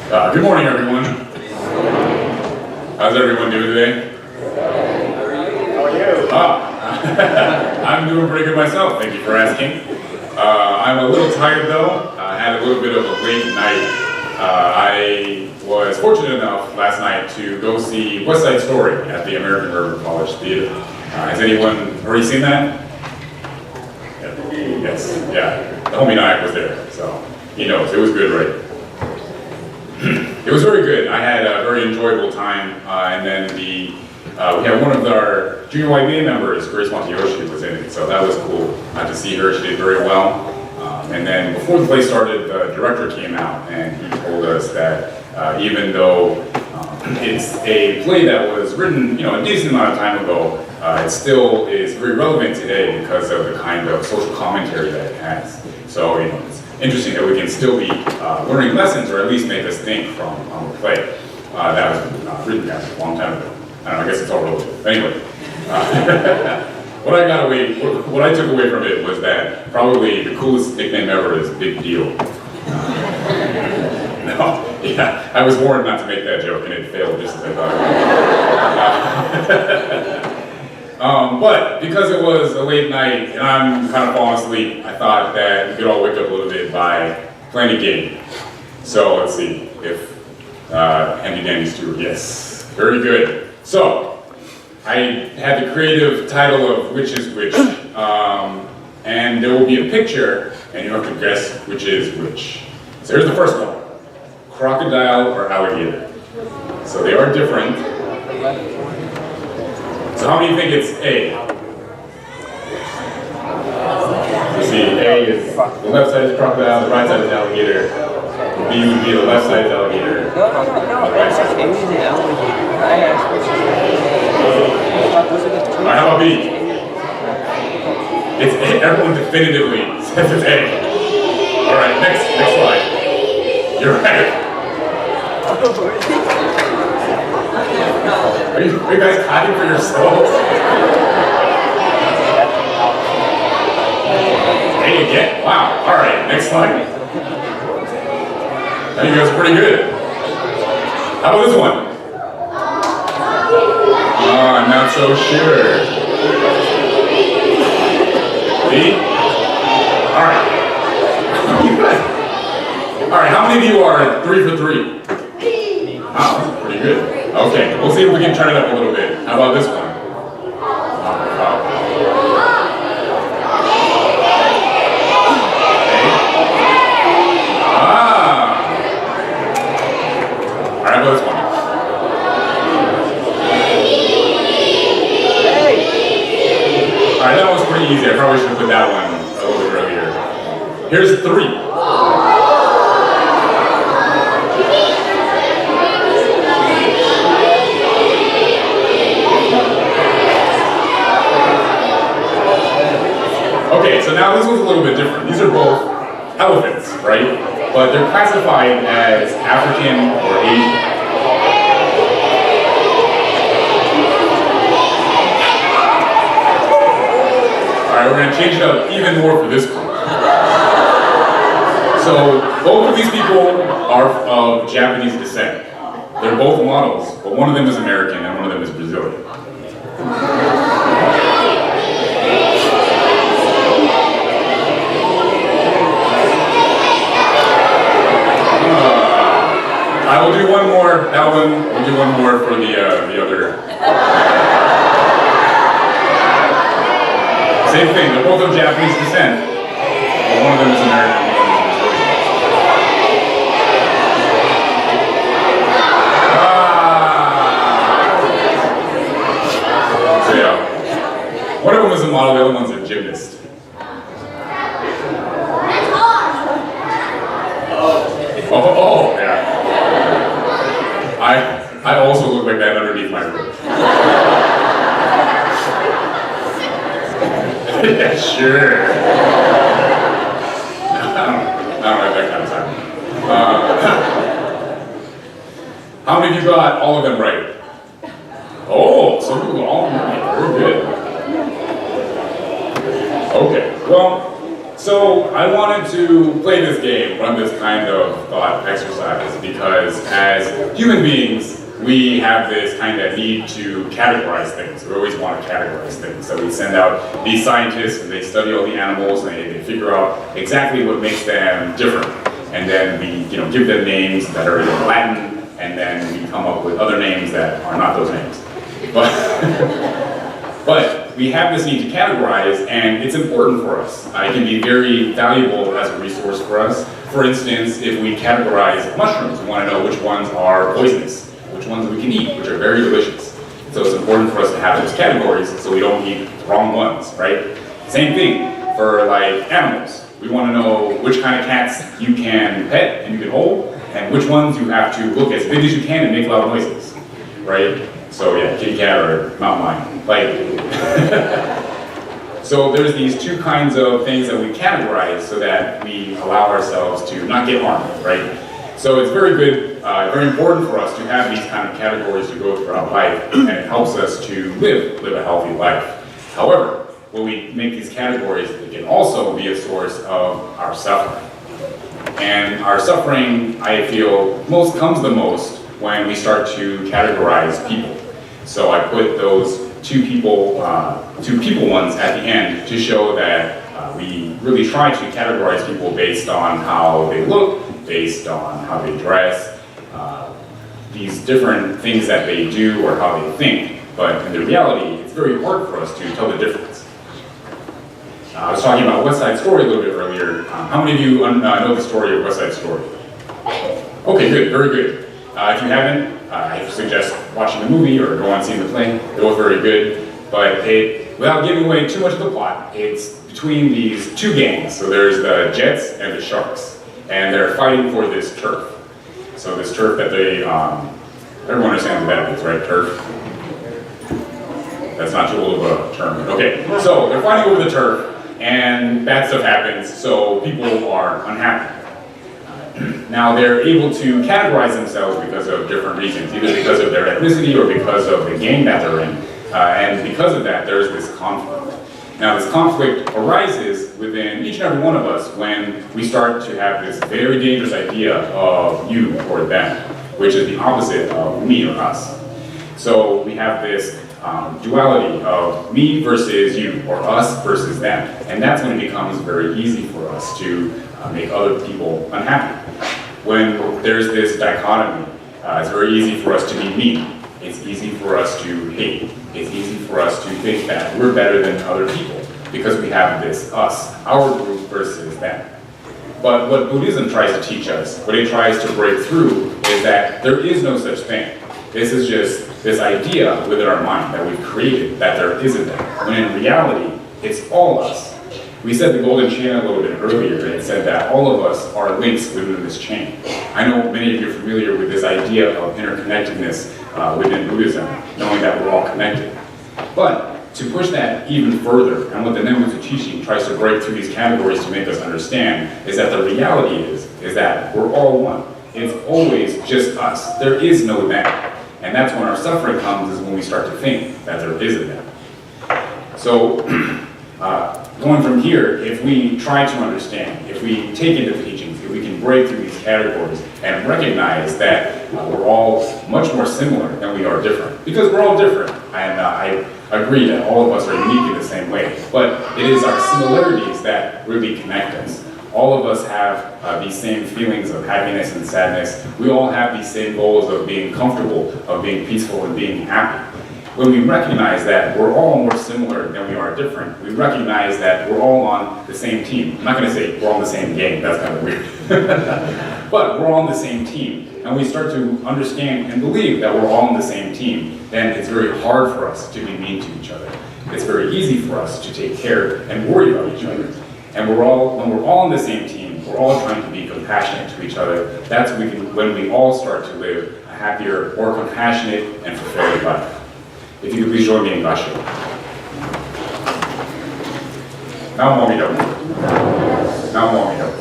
Good morning, everyone. How's everyone doing today? How are you? I'm doing pretty good myself, thank you for asking. I'm a little tired though. I had a little bit of a late night. I was fortunate enough last night to go see West Side Story at the American Reverend College Theater. Has anyone already seen that? Yes, yeah. The homie Nyack was there, so he knows. It was good, right? It was very good. I had a very enjoyable time, and then we had one of our junior YBA members, Grace Monteyoshi, was in it, so that was cool. To see her, she did very well. And then before the play started, the director came out and he told us that even though it's a play that was written, a decent amount of time ago, it still is very relevant today because of the kind of social commentary that it has. So, it's interesting that we can still be learning lessons, or at least make us think from the play that was written a long time ago. I guess it's all relative. Anyway, what I took away from it was that probably the coolest nickname ever is Big Deal. No, yeah, I was warned not to make that joke, and it failed just as I thought. But because it was a late night and I'm kind of falling asleep, I thought that we could all wake up a little bit by playing a game. So let's see if Handy Dandy Stewart, yes, very good. So I had the creative title of Which is Which, and there will be a picture, and you have to guess which is which. So here's the first one: crocodile or alligator. So they are different. So how many think it's A? You see, A is the left side is crocodile, the right side is alligator. B would be the left side is alligator. No. The right side is alligator. I asked which is A. Alright, how about B? It's A. Everyone definitively says it's A. Alright, next slide. You're right. Are you guys clapping for yourselves? A again? Wow. Alright, next slide. Now you guys are pretty good. How about this one? I'm not so sure. B? Alright. Alright, how many of you are 3 for 3? Wow, that's pretty good. Okay, we'll see if we can turn it up a little bit. How about this one? Alright, how about this one? Alright, that was pretty easy. I probably should have put that one a little bit earlier. Here's 3. Okay, so now this one's a little bit different. These are both elephants, right? But they're classified as African or Asian. Alright, we're going to change it up even more for this one. So, both of these people are of Japanese descent. They're both models, but one of them is American and one of them is Brazilian. I will do one more, that one, we'll do one more for the other. Same thing, they're both of Japanese descent, but one of them is American and one of them is Brazilian. So yeah, one of them is a model, the other one's a gymnast. Oh, yeah. I also look like that underneath my robe. Yeah, sure. I don't have that kind of time. How many of you got all of them right? Oh, some people got all of them right. Very good. Okay, well, So I wanted to play this game, run this kind of thought exercise, because as human beings, we have this kind of need to categorize things. We always want to categorize things. So we send out these scientists and they study all the animals and they figure out exactly what makes them different. And then we give them names that are in Latin, and then we come up with other names that are not those names. But we have this need to categorize, and it's important for us. It can be very valuable as a resource for us. For instance, if we categorize mushrooms, we want to know which ones are poisonous, which ones we can eat, which are very delicious. So it's important for us to have those categories so we don't eat the wrong ones, right? Same thing for like animals. We want to know which kind of cats you can pet and you can hold, and which ones you have to look as big as you can and make loud noises, right? So yeah, kitty cat or mountain lion. Like, so there's these two kinds of things that we categorize so that we allow ourselves to not get harmed, right? So it's very good, very important for us to have these kind of categories to go throughout life, and it helps us to live a healthy life. However, when we make these categories, it can also be a source of our suffering. And our suffering, I feel, comes the most when we start to categorize people. So I put those two people ones at the end to show that we really try to categorize people based on how they look, based on how they dress, these different things that they do or how they think. But in the reality, it's very hard for us to tell the difference. I was talking about West Side Story a little bit earlier. How many of you know the story of West Side Story? Okay, good, very good. If you haven't, I suggest watching the movie or go on seeing the play. It was very good, but without giving away too much of the plot, it's between these two gangs. So there's the Jets and the Sharks, and they're fighting for this turf. So this turf that they, everyone understands what that means, right? Turf. That's not too old of a term. Okay, so they're fighting over the turf, and bad stuff happens, so people are unhappy. Now they're able to categorize themselves because of different reasons, either because of their ethnicity or because of the gang that they're in. And because of that, there's this conflict. Now this conflict arises within each and every one of us when we start to have this very dangerous idea of you or them, which is the opposite of me or us. So we have this duality of me versus you, or us versus them. And that's when it becomes very easy for us to make other people unhappy. When there's this dichotomy, it's very easy for us to be mean. It's easy for us to hate. It's easy for us to think that we're better than other people because we have this us, our group versus them. But what Buddhism tries to teach us, what it tries to break through, is that there is no such thing. This is just this idea within our mind that we've created, that there isn't that. When in reality, it's all us. We said the golden chain a little bit earlier, and it said that all of us are links within this chain. I know many of you are familiar with this idea of interconnectedness within Buddhism, knowing that we're all connected. But to push that even further, and what the Nenbutsu teaching tries to break through these categories to make us understand, is that the reality is that we're all one. It's always just us. There is no them. And that's when our suffering comes, is when we start to think that there is a them. So, going from here, if we try to understand, if we take into the teachings, if we can break through these categories and recognize that we're all much more similar than we are different, because we're all different, and I agree that all of us are unique in the same way, but it is our similarities that really connect us. All of us have these same feelings of happiness and sadness. We all have these same goals of being comfortable, of being peaceful, and being happy. When we recognize that we're all more similar than we are different, we recognize that we're all on the same team. I'm not going to say we're on the same game, that's kind of weird. But we're all on the same team, and we start to understand and believe that we're all on the same team, then it's very hard for us to be mean to each other. It's very easy for us to take care and worry about each other. And when we're all on the same team, we're all trying to be compassionate to each other. That's when we all start to live a happier, more compassionate, and fulfilling life. If you could please join me in Gassho. Namo Amida. Namo Amida.